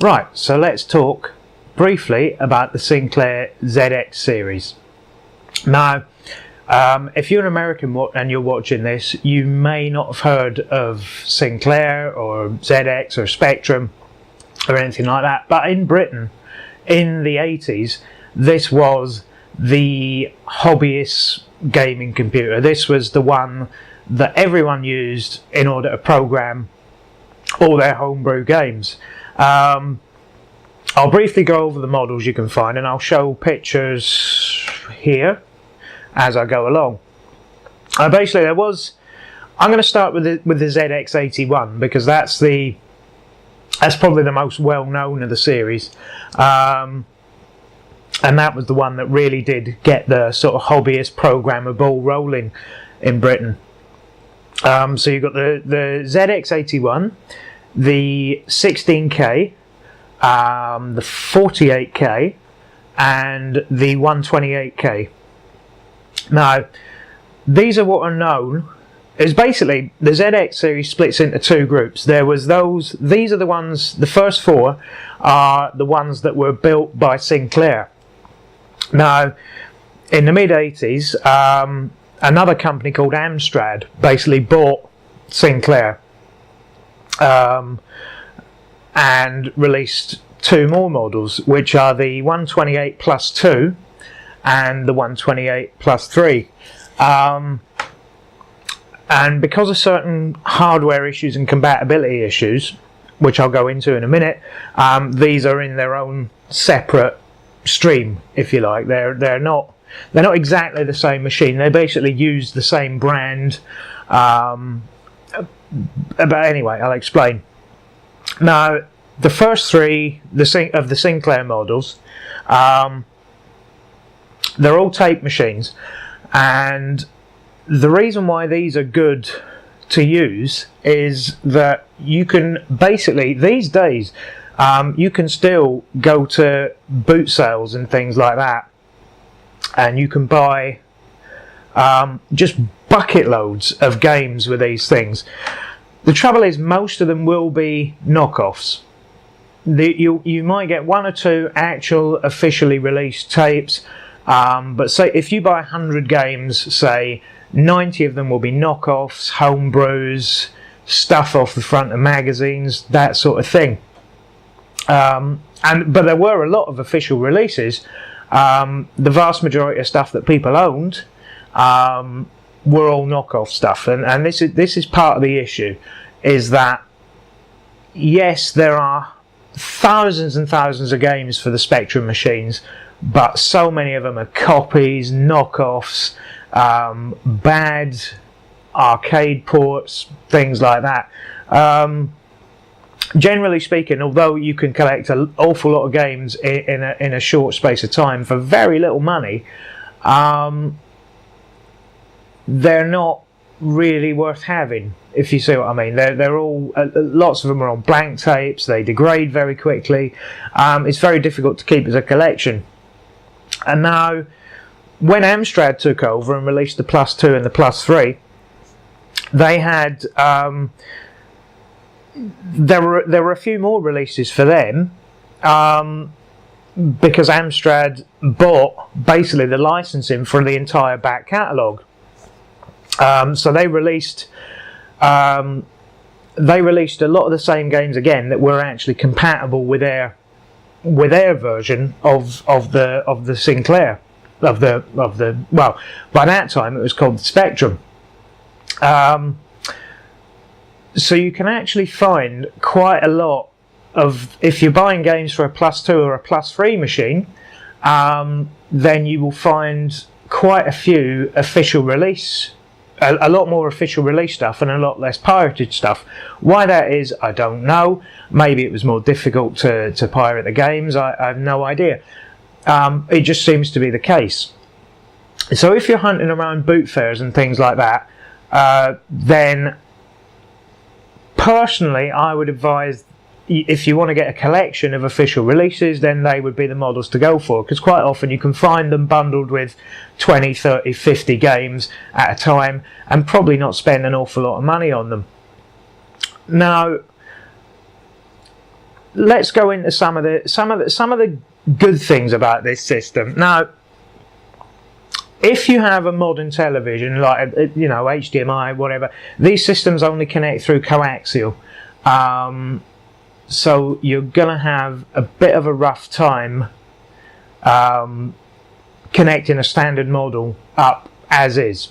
Right, so let's talk briefly about the Sinclair ZX series. Now, if you're an American and you're watching this, you may not have heard of Sinclair or ZX or Spectrum or anything like that, but in Britain in the 80s this was the hobbyist gaming computer. This was the one that everyone used in order to program all their homebrew games. I'll briefly go over the models you can find, and I'll show pictures here as I go along. Basically, I'm going to start with the ZX81 because that's probably the most well known of the series, and that was the one that really did get the sort of hobbyist programmer ball rolling in Britain. So you've got the ZX81, the 16K, the 48K, and the 128K. Now, these are what are known as basically the ZX series splits into two groups. These are the ones, the first four are the ones that were built by Sinclair. Now, in the mid-80s, another company called Amstrad basically bought Sinclair and released two more models, which are the 128 plus 2 and the 128 plus 3. And because of certain hardware issues and compatibility issues, which I'll go into in a minute, these are in their own separate stream, if you like. They're not exactly the same machine. They basically use the same brand. But anyway, I'll explain. Now, the first three of the Sinclair models, they're all tape machines, and the reason why these are good to use is that you can basically, these days, you can still go to boot sales and things like that, and you can buy just bucket loads of games with these things. The trouble is, most of them will be knockoffs. You might get one or two actual officially released tapes, but say if you buy 100 games, say 90 of them will be knockoffs, homebrews, stuff off the front of magazines, that sort of thing. But there were a lot of official releases. The vast majority of stuff that people owned were all knockoff stuff, and this is part of the issue, is that yes, there are thousands and thousands of games for the Spectrum machines, but so many of them are copies, knockoffs, bad arcade ports, things like that. Generally speaking, although you can collect an awful lot of games in a short space of time for very little money, they're not really worth having, if you see what I mean. They're all, lots of them are on blank tapes, they degrade very quickly, it's very difficult to keep as a collection. And now, when Amstrad took over and released the Plus 2 and the Plus 3, they had, there were a few more releases for them, because Amstrad bought basically the licensing for the entire back catalogue. So they released a lot of the same games again that were actually compatible with their version of the Sinclair, well, by that time it was called the Spectrum. So you can actually find quite a lot of, if you're buying games for a Plus 2 or a Plus 3 machine, then you will find quite a few official release, a lot more official release stuff and a lot less pirated stuff. Why that is, I don't know. Maybe it was more difficult to pirate the games, I have no idea. It just seems to be the case. So if you're hunting around boot fairs and things like that, then personally I would advise, if you want to get a collection of official releases, then they would be the models to go for, because quite often you can find them bundled with 20, 30, 50 games at a time and probably not spend an awful lot of money on them. Now, let's go into some of the good things about this system. Now, if you have a modern television, like HDMI, whatever, these systems only connect through coaxial, so you're gonna have a bit of a rough time connecting a standard model up as is,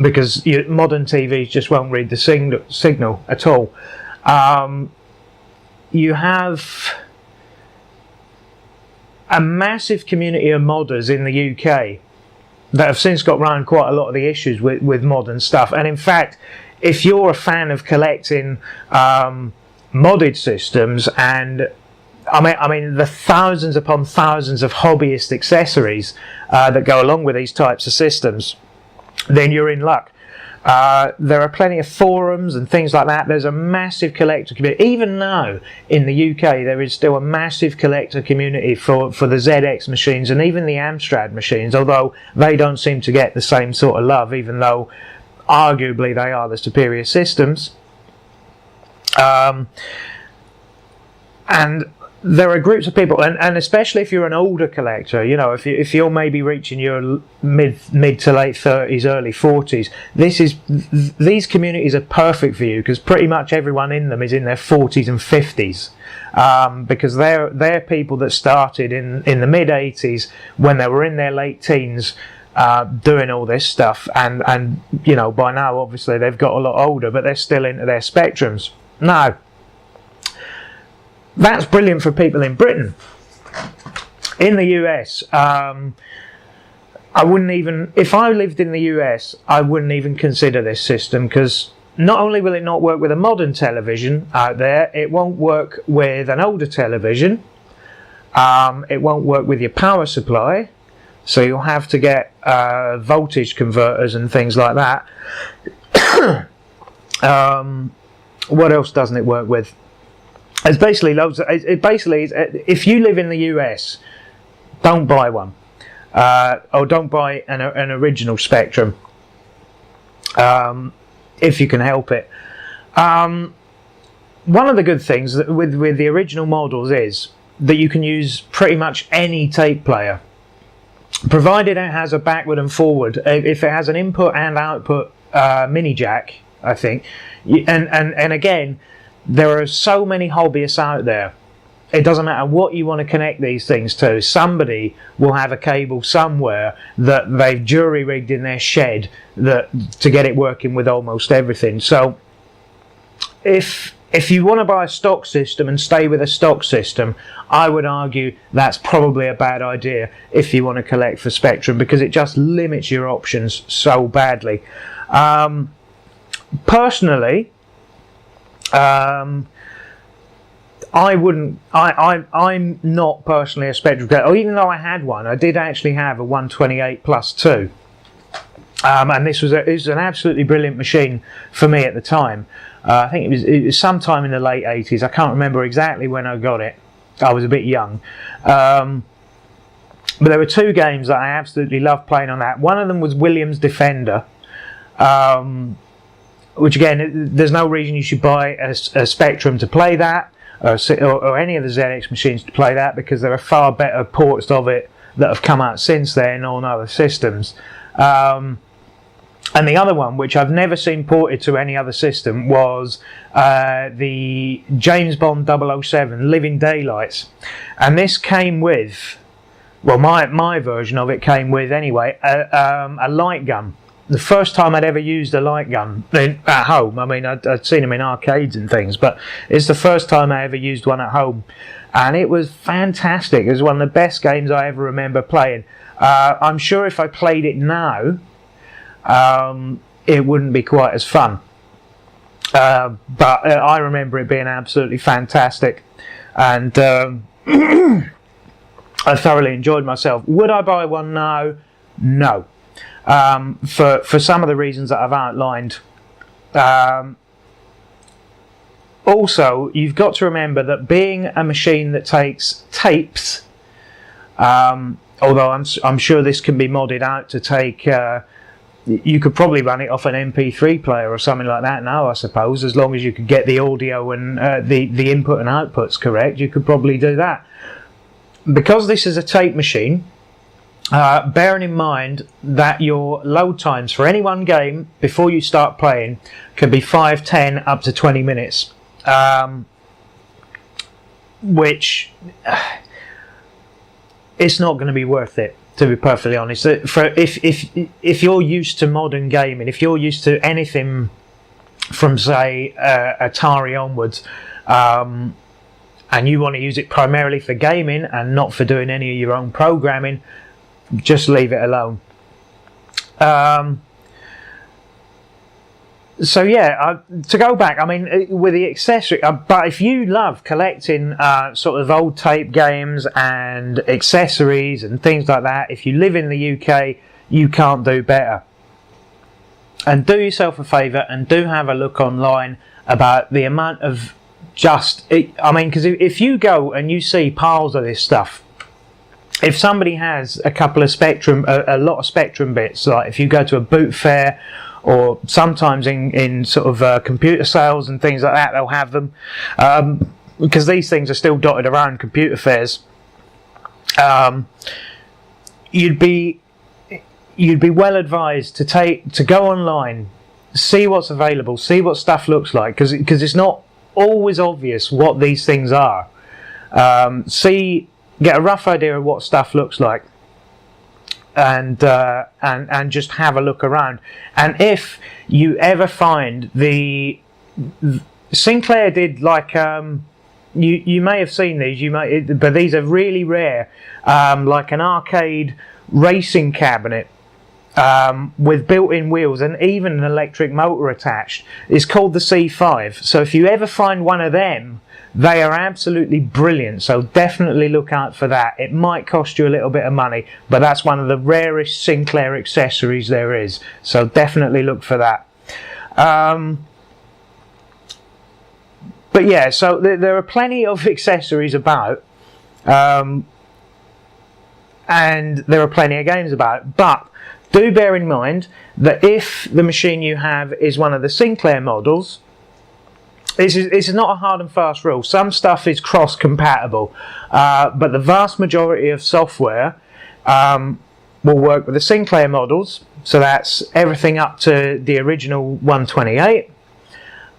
because modern TVs just won't read the signal at all. You have a massive community of modders in the UK that have since got around quite a lot of the issues with modern stuff. And in fact, if you're a fan of collecting modded systems, and I mean the thousands upon thousands of hobbyist accessories that go along with these types of systems, then you're in luck. There are plenty of forums and things like that. There's a massive collector community. Even now in the UK, there is still a massive collector community for the ZX machines and even the Amstrad machines, although they don't seem to get the same sort of love, even though arguably they are the superior systems. And there are groups of people, and especially if you're an older collector, if you're maybe reaching your mid to late 30s, early 40s, these communities are perfect for you, because pretty much everyone in them is in their 40s and 50s, because they're people that started in the mid 80s when they were in their late teens, doing all this stuff, and by now obviously they've got a lot older, but they're still into their Spectrums. Now, that's brilliant for people in Britain. In the US, I wouldn't even, if I lived in the US, I wouldn't even consider this system, because not only will it not work with a modern television out there, it won't work with an older television, it won't work with your power supply, so you'll have to get voltage converters and things like that. What else doesn't it work with? It's basically loads. It basically is, if you live in the US, don't buy one, or don't buy an original Spectrum, if you can help it. One of the good things with the original models is that you can use pretty much any tape player, provided it has a backward and forward. If it has an input and output mini jack, I think, and again, there are so many hobbyists out there. It doesn't matter what you want to connect these things to. Somebody will have a cable somewhere that they've jury-rigged in their shed to get it working with almost everything. So if you want to buy a stock system and stay with a stock system, I would argue that's probably a bad idea if you want to collect for Spectrum, because it just limits your options so badly. Personally, I'm not personally a Spectrum collector. Even though I had one, I did actually have a 128+2, and this was an absolutely brilliant machine for me at the time. I think it was sometime in the late 80s. I can't remember exactly when I got it. I was a bit young, but there were two games that I absolutely loved playing on that. One of them was Williams Defender, which again, there's no reason you should buy a Spectrum to play that, or any of the ZX machines to play that, because there are far better ports of it that have come out since then on other systems. And the other one, which I've never seen ported to any other system, was the James Bond 007 Living Daylights. And this came with, well, my version of it came with anyway, a light gun. The first time I'd ever used a light gun at home. I mean, I'd seen them in arcades and things, but it's the first time I ever used one at home, and it was fantastic. It was one of the best games I ever remember playing. I'm sure if I played it now, it wouldn't be quite as fun, but I remember it being absolutely fantastic, and I thoroughly enjoyed myself. Would I buy one now? No. For some of the reasons that I've outlined. Also, you've got to remember that being a machine that takes tapes, although I'm sure this can be modded out to take you could probably run it off an MP3 player or something like that now, I suppose, as long as you could get the audio and the input and outputs correct. You could probably do that. Because this is a tape machine, bearing in mind that your load times for any one game before you start playing can be 5, 10 up to 20 minutes, which it's not going to be worth it, to be perfectly honest. If you're used to modern gaming, if you're used to anything from, say, Atari onwards, and you want to use it primarily for gaming and not for doing any of your own programming, just leave it alone. So yeah, to go back, I mean, with the accessory, but if you love collecting sort of old tape games and accessories and things like that, if you live in the UK, you can't do better. And do yourself a favour and do have a look online about the amount of I mean, because if you go and you see piles of this stuff, if somebody has a couple of Spectrum, a lot of Spectrum bits, like if you go to a boot fair, or sometimes in sort of computer sales and things like that, they'll have them, because these things are still dotted around computer fairs. You'd be well advised to go online, see what's available, see what stuff looks like, because it's not always obvious what these things are. Get a rough idea of what stuff looks like, and just have a look around. And if you ever find Sinclair did, like, you may have seen these, but these are really rare, like an arcade racing cabinet with built-in wheels and even an electric motor attached. It's called the C5. So if you ever find one of them, they are absolutely brilliant, so definitely look out for that. It might cost you a little bit of money, but that's one of the rarest Sinclair accessories there is, so definitely look for that. But yeah, so there are plenty of accessories about, and there are plenty of games about, but do bear in mind that if the machine you have is one of the Sinclair models, this is not a hard and fast rule. Some stuff is cross-compatible, but the vast majority of software will work with the Sinclair models, so that's everything up to the original 128,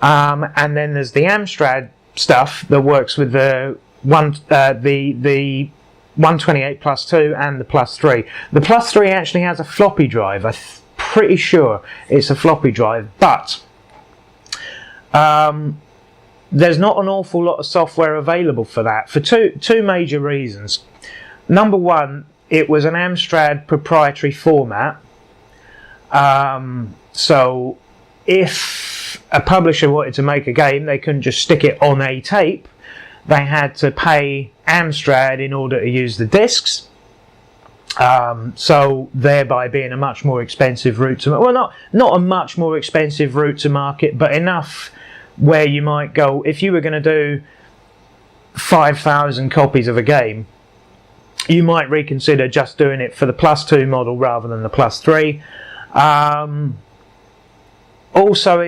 and then there's the Amstrad stuff that works with the 128 plus 2 and the plus 3. The plus 3 actually has a floppy drive. I'm pretty sure it's a floppy drive, but there's not an awful lot of software available for that, for two major reasons. Number one, it was an Amstrad proprietary format, so if a publisher wanted to make a game, they couldn't just stick it on a tape. They had to pay Amstrad in order to use the discs, so thereby being a much more expensive route to market. Well, not a much more expensive route to market, but enough where you might go, if you were going to do 5,000 copies of a game, you might reconsider just doing it for the plus 2 model rather than the plus 3. Also,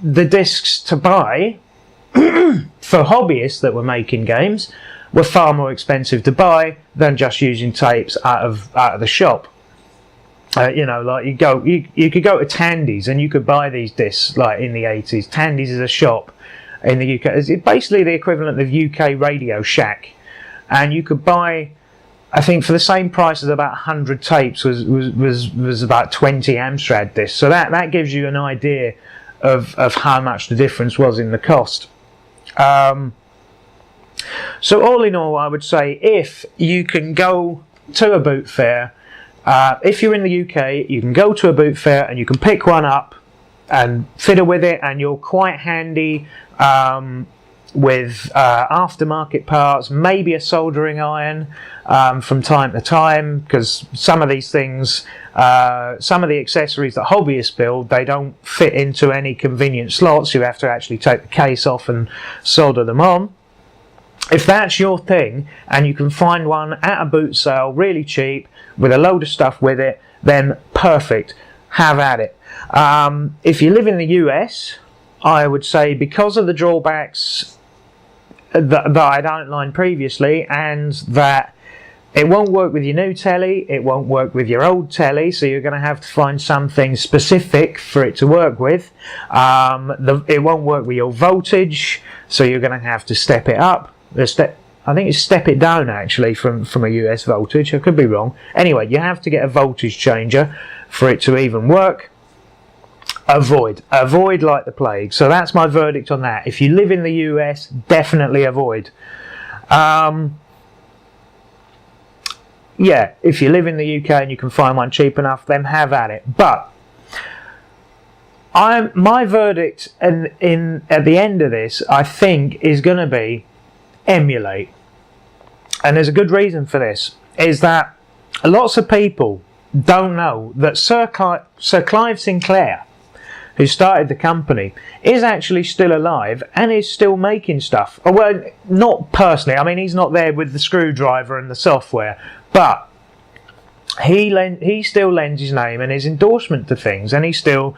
the discs to buy for hobbyists that were making games were far more expensive to buy than just using tapes out of the shop. You know, like you could go to Tandy's and you could buy these discs, like in the 80s. Tandy's is a shop in the UK. It's basically the equivalent of UK Radio Shack, and you could buy, I think, for the same price as about 100 tapes was about 20 Amstrad discs. So that gives you an idea of how much the difference was in the cost. So all in all, I would say if you can go to a boot fair, if you're in the UK, you can go to a boot fair and you can pick one up and fiddle with it, and you're quite handy with aftermarket parts, maybe a soldering iron from time to time, because some of these things, some of the accessories that hobbyists build, they don't fit into any convenient slots. You have to actually take the case off and solder them on. If that's your thing and you can find one at a boot sale really cheap with a load of stuff with it, then perfect. have at it. If you live in the US, I would say, because of the drawbacks that I'd outlined previously, and that it won't work with your new telly, it won't work with your old telly, so you're going to have to find something specific for it to work with. It won't work with your voltage, so you're going to have to step it up. I think it's step it down, actually, from a US voltage. I could be wrong. Anyway, you have to get a voltage changer for it to even work. Avoid like the plague. So that's my verdict on that. If you live in the US, definitely avoid. Yeah, if you live in the UK and you can find one cheap enough, then have at it. But my verdict at the end of this, I think, is going to be emulate. And there's a good reason for this, is that lots of people don't know that Sir Clive Sinclair, who started the company, is actually still alive and is still making stuff. Well, not personally, I mean, he's not there with the screwdriver and the software, but he still lends his name and his endorsement to things, and he's still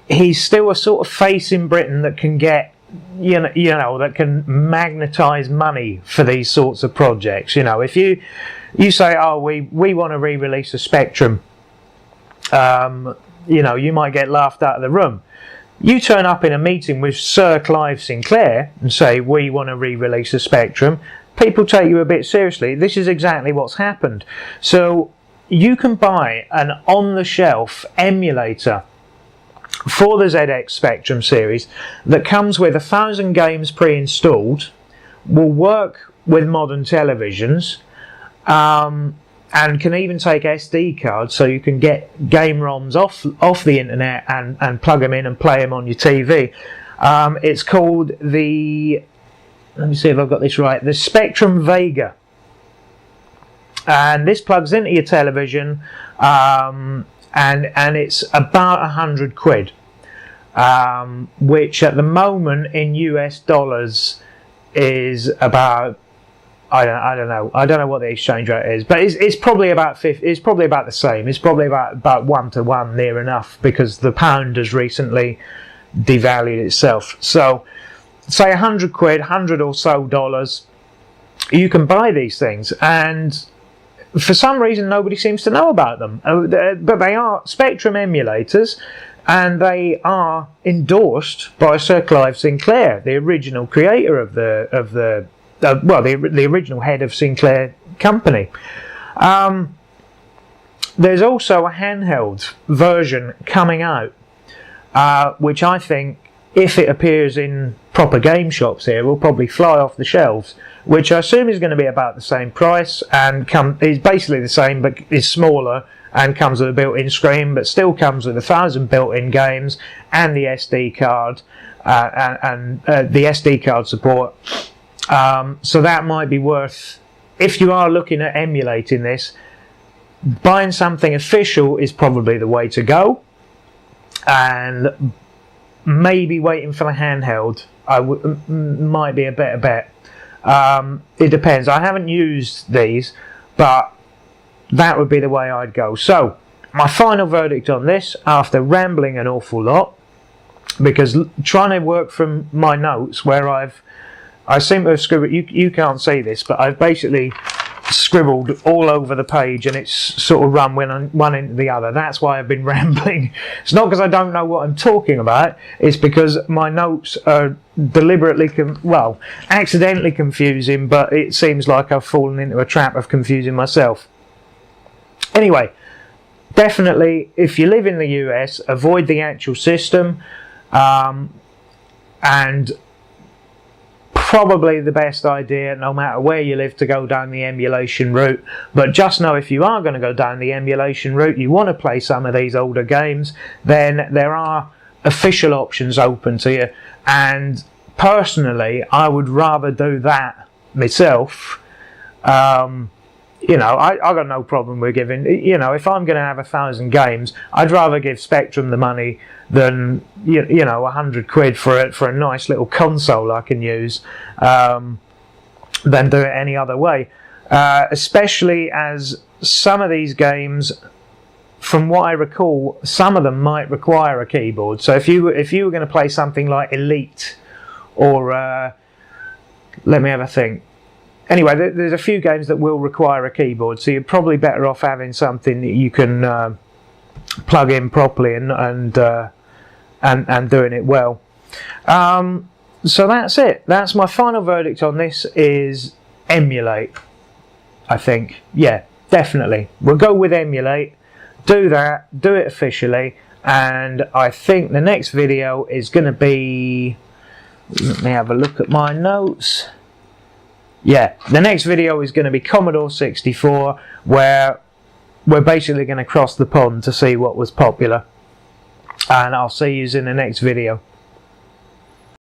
a sort of face in Britain that can get, you know, that can magnetise money for these sorts of projects. You know, if you say, oh, we want to re-release a Spectrum, you know, you might get laughed out of the room. You turn up in a meeting with Sir Clive Sinclair and say, we want to re-release a Spectrum, people take you a bit seriously. This is exactly what's happened. So you can buy an on-the-shelf emulator for the ZX Spectrum series that comes with 1,000 games pre-installed, will work with modern televisions, and can even take SD cards, so you can get game ROMs off the internet and plug them in and play them on your TV. It's called the, let me see if I've got this right, the Spectrum Vega. And this plugs into your television, and it's about £100, which at the moment in US dollars is about, I don't know what the exchange rate is, but it's probably about 50. It's probably about the same. It's probably about 1-to-1, near enough, because the pound has recently devalued itself. So, say £100, $100 or so dollars, you can buy these things, and for some reason nobody seems to know about them. But they are Spectrum emulators, and they are endorsed by Sir Clive Sinclair, the original creator of the original head of Sinclair Company. There's also a handheld version coming out, which I think, if it appears in proper game shops here, will probably fly off the shelves, which I assume is going to be about the same price, and is basically the same but is smaller and comes with a built-in screen, but still comes with 1,000 built-in games and the SD card and the SD card support. So that might be worth, if you are looking at emulating this, buying something official is probably the way to go, and maybe waiting for the handheld might be a better bet. It depends. I haven't used these, but that would be the way I'd go. So my final verdict on this, after rambling an awful lot, because trying to work from my notes where I seem to have scribbled, you can't see this, but I've basically scribbled all over the page, and it's sort of run one into the other. That's why I've been rambling. It's not because I don't know what I'm talking about, it's because my notes are deliberately, accidentally confusing, but it seems like I've fallen into a trap of confusing myself. Anyway, definitely, if you live in the US, avoid the actual system, and probably the best idea, no matter where you live, to go down the emulation route. But just know, if you are going to go down the emulation route, you want to play some of these older games, then there are official options open to you, and personally I would rather do that myself. You know, I got no problem with giving, you know, if I'm going to have 1,000 games, I'd rather give Spectrum the money than, you know, £100 for a nice little console I can use, than do it any other way. Especially as some of these games, from what I recall, some of them might require a keyboard. So if you were going to play something like Elite, or let me have a think. Anyway, there's a few games that will require a keyboard, so you're probably better off having something that you can plug in properly and doing it well. So that's it. That's my final verdict on this, is emulate. I think, yeah, definitely. We'll go with emulate. Do that, do it officially, and I think the next video is going to be, let me have a look at my notes. Yeah, the next video is going to be Commodore 64, where we're basically going to cross the pond to see what was popular. And I'll see you in the next video.